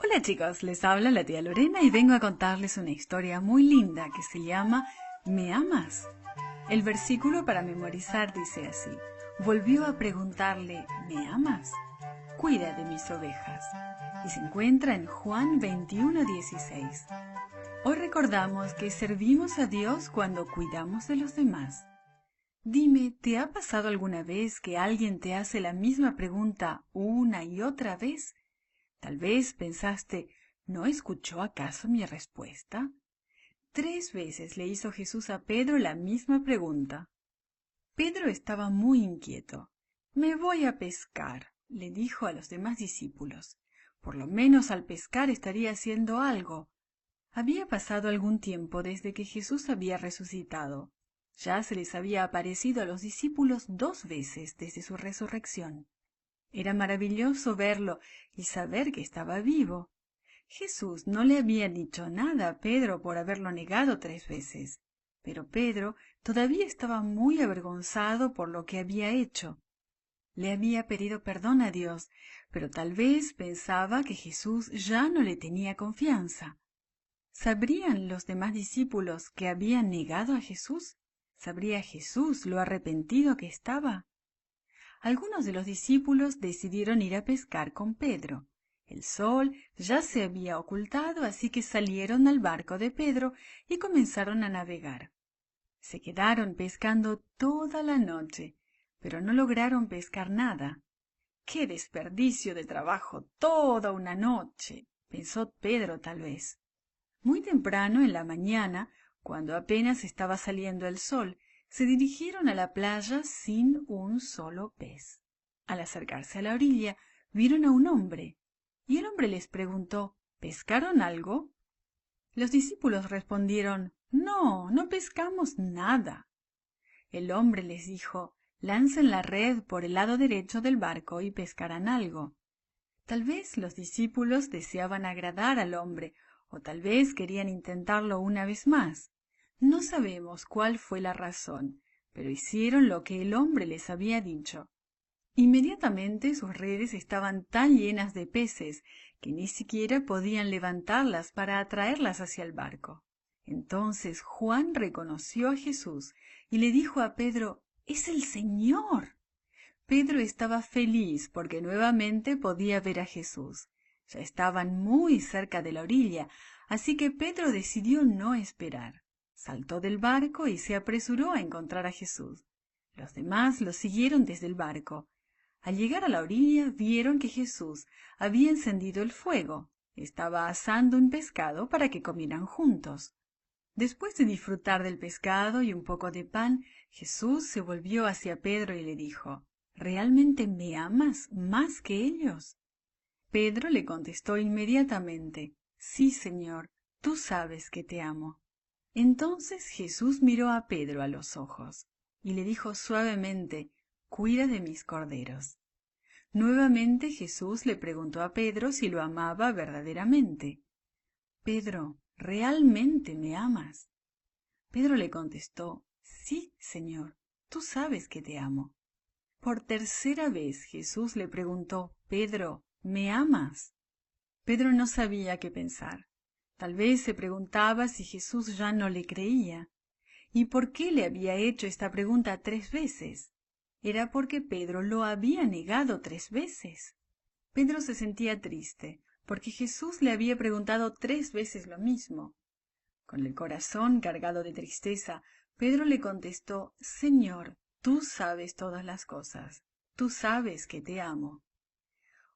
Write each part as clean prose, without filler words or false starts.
Hola chicos, les habla la tía Lorena y vengo a contarles una historia muy linda que se llama ¿Me amas? El versículo para memorizar dice así: volvió a preguntarle, ¿me amas? Cuida de mis ovejas. Y se encuentra en Juan 21:16. Hoy recordamos que servimos a Dios cuando cuidamos de los demás. Dime, ¿te ha pasado alguna vez que alguien te hace la misma pregunta una y otra vez? Tal vez pensaste, ¿no escuchó acaso mi respuesta? 3 veces le hizo Jesús a Pedro la misma pregunta. Pedro estaba muy inquieto. Me voy a pescar, le dijo a los demás discípulos. Por lo menos al pescar estaría haciendo algo. Había pasado algún tiempo desde que Jesús había resucitado. Ya se les había aparecido a los discípulos 2 veces desde su resurrección. Era maravilloso verlo y saber que estaba vivo. Jesús no le había dicho nada a Pedro por haberlo negado 3 veces, pero Pedro todavía estaba muy avergonzado por lo que había hecho. Le había pedido perdón a Dios, pero tal vez pensaba que Jesús ya no le tenía confianza. ¿Sabrían los demás discípulos que habían negado a Jesús? ¿Sabría Jesús lo arrepentido que estaba? Algunos de los discípulos decidieron ir a pescar con Pedro. El sol ya se había ocultado, así que salieron al barco de Pedro y comenzaron a navegar. Se quedaron pescando toda la noche, pero no lograron pescar nada. ¡Qué desperdicio de trabajo! Toda una noche, pensó Pedro tal vez. Muy temprano en la mañana, cuando apenas estaba saliendo el sol, se dirigieron a la playa sin un solo pez. Al acercarse a la orilla, vieron a un hombre, y el hombre les preguntó, ¿pescaron algo? Los discípulos respondieron, no, no pescamos nada. El hombre les dijo, lancen la red por el lado derecho del barco y pescarán algo. Tal vez los discípulos deseaban agradar al hombre, o tal vez querían intentarlo una vez más. No sabemos cuál fue la razón, pero hicieron lo que el hombre les había dicho. Inmediatamente sus redes estaban tan llenas de peces que ni siquiera podían levantarlas para atraerlas hacia el barco. Entonces Juan reconoció a Jesús y le dijo a Pedro, ¡Es el Señor! Pedro estaba feliz porque nuevamente podía ver a Jesús. Ya estaban muy cerca de la orilla, así que Pedro decidió no esperar. Saltó del barco y se apresuró a encontrar a Jesús. Los demás lo siguieron desde el barco. Al llegar a la orilla vieron que Jesús había encendido el fuego. Estaba asando un pescado para que comieran juntos. Después de disfrutar del pescado y un poco de pan, Jesús se volvió hacia Pedro y le dijo, ¿realmente me amas más que ellos? Pedro le contestó inmediatamente, sí, Señor, tú sabes que te amo. Entonces Jesús miró a Pedro a los ojos y le dijo suavemente, cuida de mis corderos. Nuevamente Jesús le preguntó a Pedro si lo amaba verdaderamente. Pedro, ¿realmente me amas? Pedro le contestó, sí, Señor, tú sabes que te amo. Por tercera vez Jesús le preguntó, Pedro, ¿me amas? Pedro no sabía qué pensar. Tal vez se preguntaba si Jesús ya no le creía. ¿Y por qué le había hecho esta pregunta 3 veces? Era porque Pedro lo había negado 3 veces. Pedro se sentía triste, porque Jesús le había preguntado 3 veces lo mismo. Con el corazón cargado de tristeza, Pedro le contestó, Señor, tú sabes todas las cosas, tú sabes que te amo.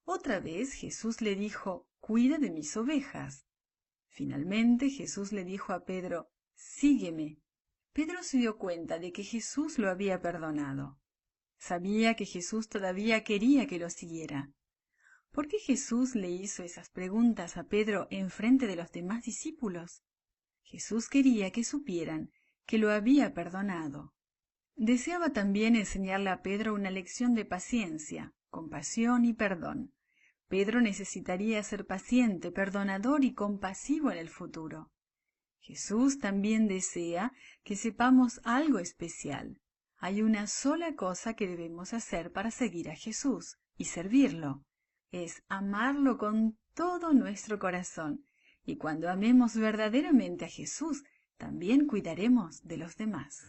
Otra vez Jesús le dijo, cuida de mis ovejas. Finalmente Jesús le dijo a Pedro, sígueme. Pedro se dio cuenta de que Jesús lo había perdonado. Sabía que Jesús todavía quería que lo siguiera. ¿Por qué Jesús le hizo esas preguntas a Pedro en frente de los demás discípulos? Jesús quería que supieran que lo había perdonado. Deseaba también enseñarle a Pedro una lección de paciencia, compasión y perdón. Pedro necesitaría ser paciente, perdonador y compasivo en el futuro. Jesús también desea que sepamos algo especial. Hay una sola cosa que debemos hacer para seguir a Jesús y servirlo. Es amarlo con todo nuestro corazón. Y cuando amemos verdaderamente a Jesús, también cuidaremos de los demás.